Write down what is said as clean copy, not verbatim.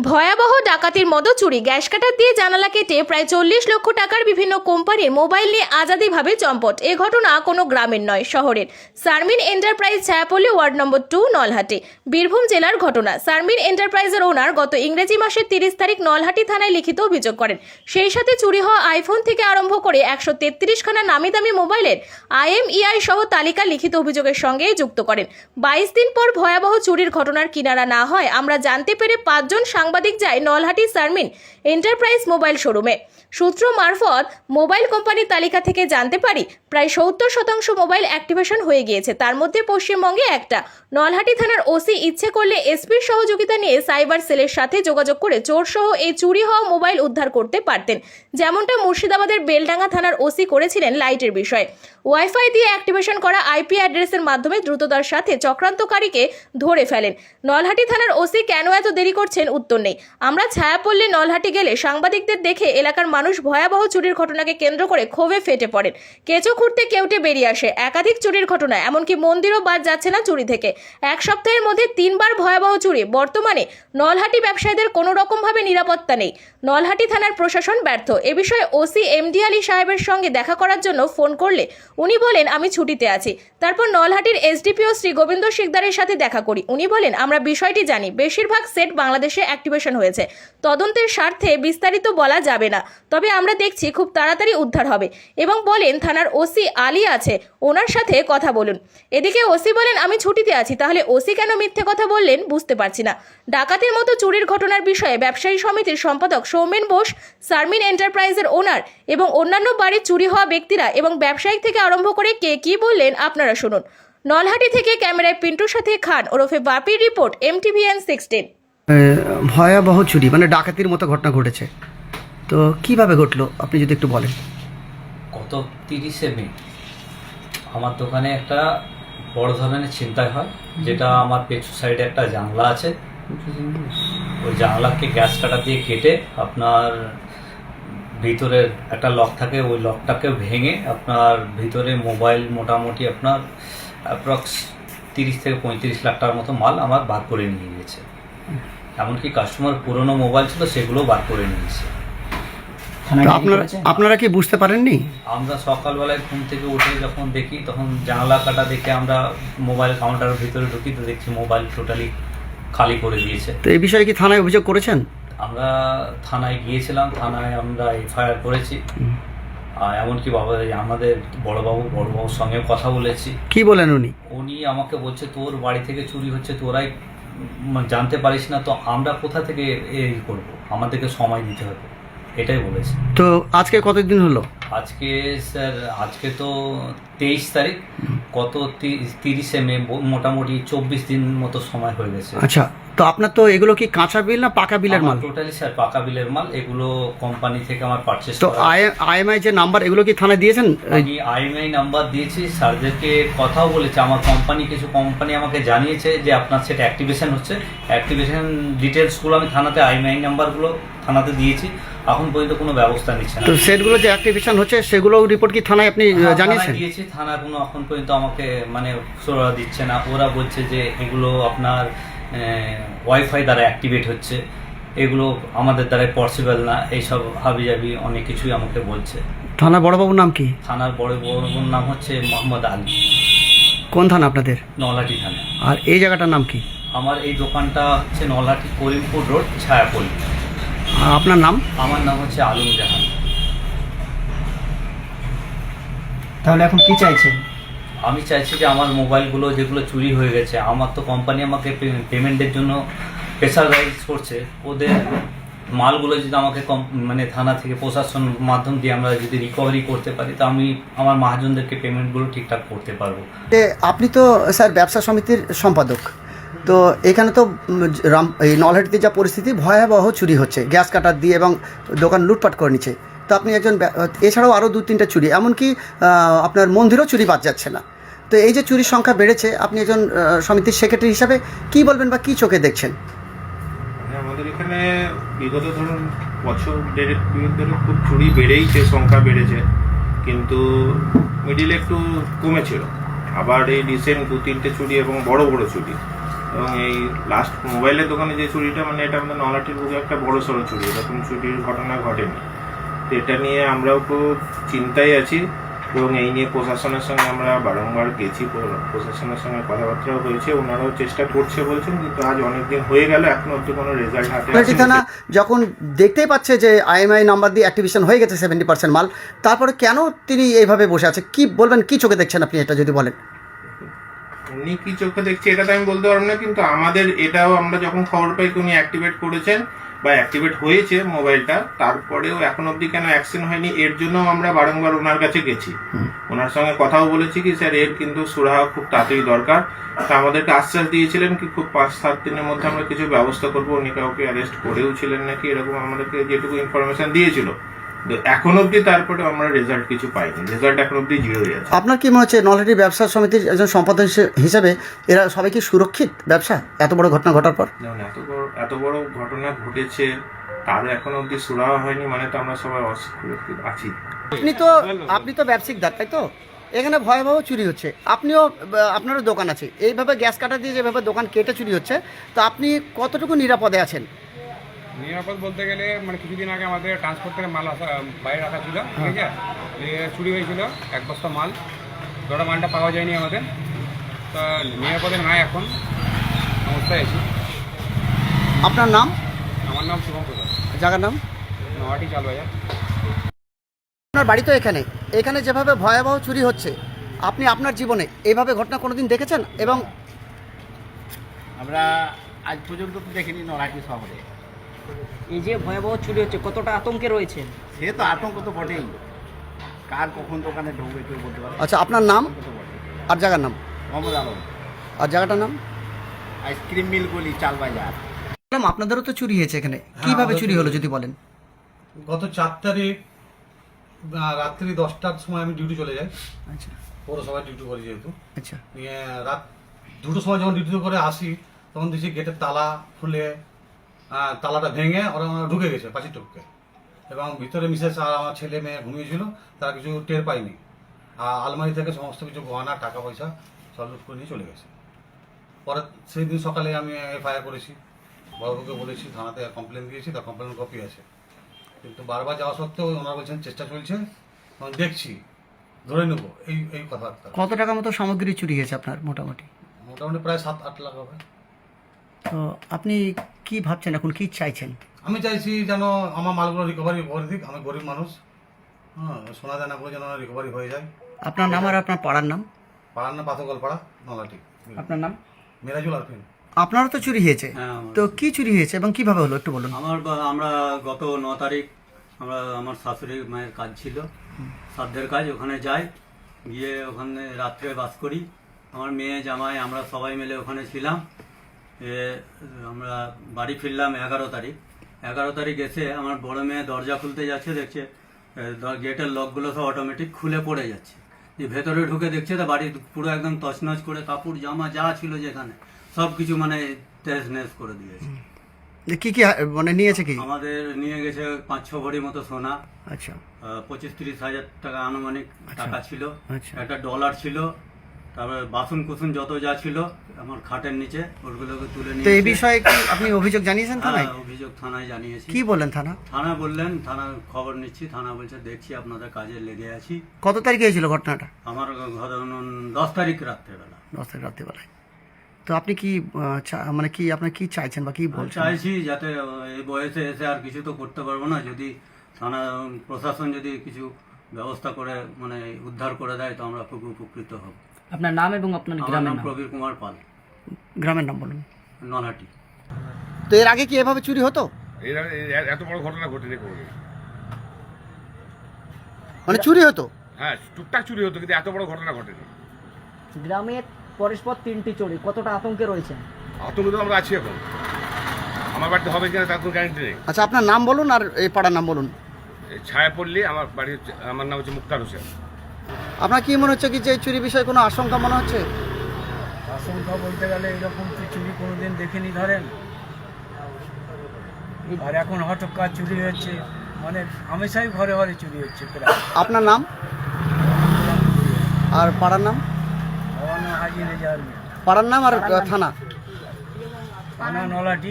ভয়াবহ ডাকাতির মতো চুরি, গ্যাস কাটার দিয়ে জানালা কেটে প্রায় 40 লক্ষ টাকার বিভিন্ন কোম্পানির মোবাইল নিয়ে আজাদিভাবে চম্পট। এ ঘটনা কোনো গ্রামের নয়, শহরের। Sarmin enterprise, Chhayapalli, ward number 2, Nalhati, Birbhum জেলার ঘটনা। সারমিন এন্টারপ্রাইজের ওনার গত ইংরেজি মাসের 30 তারিখ নলহাটি থানায় লিখিত অভিযোগ করেন। সেই সাথে চুরি হওয়া আইফোন থেকে আরম্ভ করে 133 খানা নামি দামি মোবাইলের IMEI সহ তালিকা লিখিত অভিযোগের সঙ্গে যুক্ত করেন। 22 দিন পর ভয়াবহ চুরির ঘটনার কিনারা না হয় আমরা জানতে পেরে 5 জন সাংবাদিক যায় নলহাটি সারমিন এন্টারপ্রাইজ মোবাইল শোরুমে। সূত্র মারফত মোবাইল কোম্পানির তালিকা থেকে জানতে পারি প্রায় 70% মোবাইল অ্যাক্টিভেশন হয়ে গিয়েছে। তার মধ্যে পশ্চিমবঙ্গে একটা। নলহাটি থানার ওসি ইচ্ছে করলে এসপির সহযোগিতা নিয়ে সাইবার সেলের সাথে যোগাযোগ করে চোরসহ এই চুরি হওয়া মোবাইল উদ্ধার করতে পারতেন, যেমনটা মুর্শিদাবাদের বেলডাঙ্গা থানার ওসি করেছিলেন লাইটের বিষয়ে। ওয়াইফাই দিয়ে অ্যাক্টিভেশন করা IP অ্যাড্রেসের মাধ্যমে দ্রুততার সাথে চক্রান্তকারীকে ধরে ফেলেন। নলহাটি থানার ওসি কেন এত দেরি করছেন, উত্তর নেই। আমরা ছায়াপল্লী নলহাটি গেলে সাংবাদিকদের দেখে এলাকার মানুষ ভয়াবহ চুরির ঘটনাকে কেন্দ্র করে ক্ষোভে ফেটে পড়েন। কেঁচো খুঁড়তে কেউটে বেরিয়ে আসে। একাধিক চুরির ঘটনা, এমনকি মন্দিরও বাদ যাচ্ছে না চুরি থেকে। এক সপ্তাহের মধ্যে 3 বার ভয়াবহ চুরি। বর্তমানে নলহাটি ব্যবসায়ীদের কোনো রকমভাবে নিরাপত্তা নেই। নলহাটি থানার প্রশাসন ব্যর্থ। এ বিষয়ে ওসি MD আলী সাহেবের সঙ্গে দেখা করার জন্য ফোন করলে উনি বলেন আমি ছুটিতে আছি। তারপর নলহাটির SDPO শ্রী গোবিন্দ শিকদারের সাথে দেখা করি। উনি বলেন আমরা বিষয়টি জানি, বেশিরভাগ সেট বাংলাদেশে অ্যাক্টিভেশন হয়েছে। তদন্তের স্বার্থে বিস্তারিত বলা যাবে না, তবে আমরা দেখছি খুব তাড়াতাড়ি উদ্ধার হবে এবং বলেন থানার ওসি আলী আছে, ওনার সাথে কথা বলুন। এদিকে ওসি বলেন আমি ছুটিতে আছি। তাহলে ওসি কেন মিথ্যে কথা বললেন বুঝতে পারছি না। ডাকাতের মতো চুরির ঘটনার বিষয়ে ব্যবসায়ী সমিতির সম্পাদক সৌমেন বোস, সারমিন এন্টারপ্রাইজের ওনার এবং অন্যান্য বাড়ির চুরি হওয়া ব্যক্তিরা এবং ব্যবসায়িক থেকে আরম্ভ করে কে কি বললেন আপনারা শুনুন। নলহাটি থেকে ক্যামেরায় পিন্টুর সাথে খান ওরফে বাপি, রিপোর্ট MTVN 16। ভয়াবহ চুরি মানে ডাকাতির মতো ঘটনা ঘটেছে, তো কিভাবে ঘটলো আপনি যদি একটু বলেন। গত 30 মে আমার দোকানে একটা বড় ধরনের ছিনতাই হয়, যেটা আমার পেছন সাইডে একটা জানলা আছে, ওই জানলাকে গ্যাস কাটা দিয়ে কেটে আপনার ভিতরের একটা লক থাকে, ওই লকটাকে ভেঙে আপনার ভিতরে মোবাইল মোটামুটি আপনার অ্যাপ্রক্স 30 থেকে 35 লাখ টাকার মতো মাল আমার বার করে নিয়ে গেছে। এমনকি কাস্টমার পুরনো মোবাইল ছিল সেগুলো বার করে নিয়েছে। আপনারা কি বুঝতে পারেননি? আমরা সকালবেলায় ঘুম থেকে উঠে যখন দেখি তখন জানলা কাটা দেখে আমরা মোবাইল কাউন্টারের ভিতরে ঢুকি, তো দেখছি মোবাইল টোটালি খালি করে দিয়েছে। তো এই বিষয়ে কি থানায় অভিযোগ করেছেন? আমরা থানায় গিয়েছিলাম, থানায় আমরা FIR করেছি। আর এমনকি আমাদের বড়বাবুর সঙ্গে কথা বলেছি। কি বলেন উনি? উনি আমাকে বলছে তোর বাড়ি থেকে চুরি হচ্ছে, তোরাই জানতে পারিস না, তো আমরা কোথা থেকে এই করবো, আমাদেরকে সময় দিতে হবে, এটাই বলেছে। তো আজকে কতদিন হলো? আজকে স্যার আজকে তো 23 তারিখ, কত 30 মে, মোটামুটি 24 দিন মতো সময় হয়ে গেছে। আচ্ছা, তো আপনার তো এগুলো কি কাঁচা বিল না পাকা বিলের মাল? টোটালি স্যার পাকা বিলের মাল, এগুলো কোম্পানি থেকে আমার পারচেজ। তো IMEI যে নাম্বার এগুলো কি থানায় দিয়েছেন? আমি IMEI নাম্বার দিয়েছি, স্যারদেরকে কথাও বলেছি। আমার কিছু কোম্পানি আমাকে জানিয়েছে যে আপনার সেটা অ্যাক্টিভেশন হচ্ছে, অ্যাক্টিভেশন ডিটেলসগুলো আমি থানাতে IMEI নাম্বারগুলো থানাতে দিয়েছি, এখন পর্যন্ত কোনো ব্যবস্থা নিচ্ছে না। তো সেটগুলো যে অ্যাক্টিভেশন হচ্ছে সেগুলো রিপোর্ট কি থানায় আপনি জানিয়েছেন? দিয়েছি, থানা কোনো এখন পর্যন্ত আমাকে সোরা দিচ্ছে না। ওরা বলছে যে এগুলো আপনার ওয়াইফাই দ্বারা অ্যাক্টিভেট হচ্ছে, এগুলো আমাদের দ্বারাই পসিবল না, এইসব হাবিজাবি অনেক কিছুই আমাকে বলছে। থানার বড়বাবুর নাম কি? থানার বড়বাবুর নাম হচ্ছে মোহাম্মদ আলী। কোন থানা আপনাদের? নলহাটি থানা। আর এই জায়গাটার নাম কি? আমার এই দোকানটা হচ্ছে নলহাটি করিমপুর রোড, ছায়াপল্লী। আপনার নাম? আমার নাম হচ্ছে আলম জাহান। তাহলে এখন কি চাইছেন? আমি চাইছি যে আমার মোবাইলগুলো যেগুলো চুরি হয়ে গেছে, আমার তো কোম্পানি আমাকে পেমেন্টের জন্য প্রেসারাইজ করছে, ওদের মালগুলো যদি আমাকে থানা থেকে প্রশাসন মাধ্যম দিয়ে আমরা যদি রিকভারি করতে পারি, তো আমি আমার মহাজনদেরকে পেমেন্টগুলো ঠিকঠাক করতে পারবো। আপনি তো স্যার ব্যবসা সমিতির সম্পাদক, তো এখানে তো এই নলহাটিতে যা পরিস্থিতি, ভয়াবহ চুরি হচ্ছে, গ্যাস কাটার দিয়ে এবং দোকান লুটপাট করে নিচ্ছে। তো আপনি একজন, এছাড়াও আরও 2-3টা চুরি, এমনকি আপনার মন্দিরও চুরি বাদ যাচ্ছে না। তো এই যে চুরির সংখ্যা বেড়েছে, আপনি একজন সমিতির সেক্রেটারি হিসাবে কি বলবেন বা কী চোখে দেখছেন? আমাদের এখানে বিগত ধরুন বছর দেড়েক ধরে খুব চুরি বেড়েইছে, সংখ্যা বেড়েছে, কিন্তু মিডিলে একটু কমেছিল। আবার এই রিসেন্ট 2-3টে চুরি এবং বড় বড় চুরি, এবং এই লাস্ট মোবাইলের দোকানে যে চুরিটা, মানে এটা আমাদের নলাটির বুকে একটা বড় সড়ো চুরি, এরকম চুরির ঘটনা ঘটেনি। তো এটা নিয়ে আমরাও খুব চিন্তায় আছি এবং এই নিয়ে প্রশাসনের সঙ্গে আমরা বারংবার গেছি, প্রশাসনের সঙ্গে কথাবার্তাও হয়েছে, ওনারাও চেষ্টা করছে বলছেন, কিন্তু আজ অনেকদিন হয়ে গেল এখনো অব্দি কোনো রেজাল্ট হাতে নলহাটি থানা যখন দেখতেই পাচ্ছে যে IMI নাম্বার দিয়ে অ্যাক্টিভেশন হয়ে গেছে 70% মাল, তারপরে কেন তিনি এইভাবে বসে আছে? কি বলবেন, কি চোখে দেখছেন আপনি, এটা যদি বলেন। উনি কি চোখে দেখছে এটা তো আমি বলতে পারবো না, কিন্তু আমাদের এটাও আমরা যখন খবর পাই উনি অ্যাক্টিভেট করেছেন বা অ্যাক্টিভেট হয়েছে মোবাইলটা, তারপরেও এখন অবধি কেন অ্যাকশন হয়নি, এর জন্য আমরা বারংবার ওনার কাছে গেছি, ওনার সঙ্গে কথাও বলেছি কি স্যার এর কিন্তু সুরাহা খুব তাড়াতাড়ি দরকার। তা আমাদেরকে আশ্বাস দিয়েছিলেন কি খুব 5-7 দিনের মধ্যে আমরা কিছু ব্যবস্থা করবো। উনি কাউকে অ্যারেস্ট করেও ছিলেন নাকি, এরকম আমাদেরকে যেটুকু ইনফরমেশন দিয়েছিল। এখন অবধি তারপরে আমরা রেজাল্ট কিছু পাইনি, রেজাল্ট এখন অবধি 0 হয়ে আছে। আপনার কি মনে হচ্ছে নলহাটি ব্যবসা সমিতির একজন সম্পাদক হিসেবে এরা সবাই কি সুরক্ষিত ব্যবসা এত বড় ঘটনা ঘটার পর? যেমন এত বড় ঘটনা ঘটেছে, তারও এখন অবধি সুরাহা হয়নি, মানে তো আমরা সবাই অসুরক্ষিত আছি। আপনি তো ব্যবসায়িক দার, তাই তো? এখানে ভয়াবহ চুরি হচ্ছে, আপনিও আপনারও দোকান আছে, এইভাবে গ্যাস কাটা দিয়ে যেভাবে দোকান কেটে চুরি হচ্ছে, তো আপনি কতটুকু নিরাপদে আছেন? নিরাপদ বলতে গেলে মানে কিছুদিন আগে আমাদের ট্রান্সপোর্ট থেকে মাল বাইরে রাখা ছিল, ঠিক আছে, চুরি হয়েছিল 1 বস্তা মাল, গোটা মালটা পাওয়া যায়নি আমাদের। তা নিরাপদে নাই এখন অবস্থায় আছি। আপনার নাম? আমার নাম শুভম প্রসাদ, জায়গার নাম? নহাটি চালবাজার। আপনার বাড়ি তো এখানে, এখানে যেভাবে ভয়াবহ চুরি হচ্ছে, আপনি আপনার জীবনে এইভাবে ঘটনা কোনোদিন দেখেছেন? এবং আমরা আজ পর্যন্ত তো দেখিনি নলহাটি শহরে। এই যে ভয়াবহ চুরি হচ্ছে, কতটা আতঙ্কে রয়েছে? সে তো আতঙ্ক তো বটেই, কার কখন দোকানে ঢুকবে কেউ বলতে পারে। আচ্ছা, আপনার নাম আতঙ্ক তো বটেই। আর জায়গার নাম? মোহাম্মদ আলম, আর জায়গাটার নাম? আইসক্রিম মিল গলি, চালবাজার। ম্যাডাম, আপনাদেরও তো চুরি হয়েছে এখানে, কিভাবে চুরি হলো যদি বলেন? গত 4 তারিখ রাত্রি 10টার সময় আমি ডিউটি চলে যাই, আচ্ছা পৌরসভায় ডিউটি করি যেহেতু। আচ্ছা নিয়ে রাত 2টোর সময় যখন ডিউটি করে আসি, তখন দেখছি গেটের তালা খুলে তালাটা ভেঙে ওরা ঢুকে গেছে পাঁচির টপকে, এবং ভিতরে মিসেস আর আমার ছেলে মেয়ে ঘুমিয়েছিল, তারা কিছু টের পায়নি। আর আলমারি থেকে সমস্ত কিছু গহনা টাকা পয়সা সব লুট করে নিয়ে চলে গেছে। পরে সেই দিন সকালে আমি FIR করেছি, বড়বাবুকে বলেছি, থানাতে কমপ্লেন দিয়েছি, তার কমপ্লেন কপি আছে, কিন্তু বারবার যাওয়া সত্ত্বেও ওনারা বলছেন চেষ্টা চলছে, দেখছি ধরে নেবো, এই কথাবার্তা। কত টাকা মতো সামগ্রী চুরি হয়েছে আপনার মোটামুটি? মোটামুটি প্রায় 7-8 লাখ হবে। তো আপনি কি ভাবছেন এখন, কি চাইছেন? আমি চাইছি যেন আমার মালগুলো রিকভারি করে দিক, আমি গরিব মানুষ, হ্যাঁ, সোনা দানা করে যেন রিকভারি হয়ে যায়। আপনার নাম আর আপনার পাড়ার নাম? পাড়ার নাম পাথরগল পাড়া, নলহাটি। আপনার নাম? মেরাজুল আরফিন। আপনারও তো চুরি হয়েছে, হ্যাঁ, তো কি চুরি হয়েছে এবং কিভাবে হলো একটু বলুন। আমরা গত 9 তারিখ আমার শাশুড়ি মায়ের কাজ ছিল, শ্রাদ্ধের কাজ, ওখানে যাই, গিয়ে ওখানে রাত্রে বাস করি। আমার মেয়ে জামাই আমরা সবাই মিলে ওখানে ছিলাম। আমরা বাড়ি ফিরলাম 11 তারিখ। 11 তারিখ এসে আমার বড় মেয়ে দরজা খুলতে যাচ্ছে, দেখছে গেটের লকগুলো সব অটোমেটিক খুলে পড়ে যাচ্ছে। ভেতরে ঢুকে দেখছে তো বাড়ি পুরো একদম তছনছ করে, কাপড় জামা যা ছিল যেখানে সব কিছু মানে তেজ নেজ করে দিয়েছে। কি কি মানে নিয়েছে কি? আমাদের নিয়ে গেছে 5-6 ভরি মতো সোনা, আচ্ছা 25-30 হাজার টাকা আনুমানিক টাকা ছিল, আচ্ছা। একটা ডলার ছিল, তারপরে বাসন কুসুন যত যা ছিল আমার খাটের নিচে ওগুলোকে তুলে তো এই নিয়ে বিষয়ে কি আপনি অভিযোগ জানিয়েছেন থানায়? অভিযোগ থানায় জানিয়েছি। কি বললেন থানা? থানা বললেন, থানা খবর নিচ্ছি, থানা বলছে দেখছি আপনাদের কাজে লেগে আছি। কত তারিখে হয়েছিল ঘটনাটা? আমার 10 তারিখ রাত্রেবেলা। 10 তারিখ রাত্রিবেলায়। তো আপনি কি মানে কি আপনি কি চাইছেন বা কি বলছেন? চাইছি যাতে এই বয়সে এসে আর কিছু তো করতে পারবো না, যদি থানা প্রশাসন যদি কিছু ব্যবস্থা করে মানে উদ্ধার করে দেয় তো আমরা খুব উপকৃত হব। আপনার নাম এবং আপনার আমার গ্রামের নাম নাম? প্রবীর কুমার পাল, গ্রামের নাম বলুন। নলহাটি। তো এর আগে কি এভাবে চুরি হতো? এত বড় ঘটনা ঘটেনি কোনো। মানে চুরি হতো? হ্যাঁ, টুকটাক চুরি হতো, কিন্তু এত বড় ঘটনা ঘটেনি। গ্রামের পরস্পর 3টি চুরি, কতটা আতঙ্কে রয়েছেন? আতঙ্ক তো আমরা আছি এখন, আমার বাড়িতে হবে কিনা তার কোনো গ্যারান্টি নেই। আচ্ছা, আপনার নাম বলুন আর এই পাড়ার নাম বলুন। এই ছায়াপল্লী আমার বাড়ি, আমার নাম হচ্ছে মুক্তার হোসেন। আপনার কি মনে হচ্ছে কি যে এই চুরি বিষয়ে কোনো আশঙ্কা মনে হচ্ছে? আশঙ্কা বলতে গেলে এরকম তো চুরি কোনোদিন দেখিনি, ধরেন, আর এখন হঠাৎ চুরি হচ্ছে, মানে হামেশাই ঘরে ঘরে চুরি হচ্ছে প্রায়। আপনার নাম আর পাড়ার নাম? আমার নাম হাজি রেজাউল মিয়া। পাড়ার নাম আর থানা? থানা নলাটি।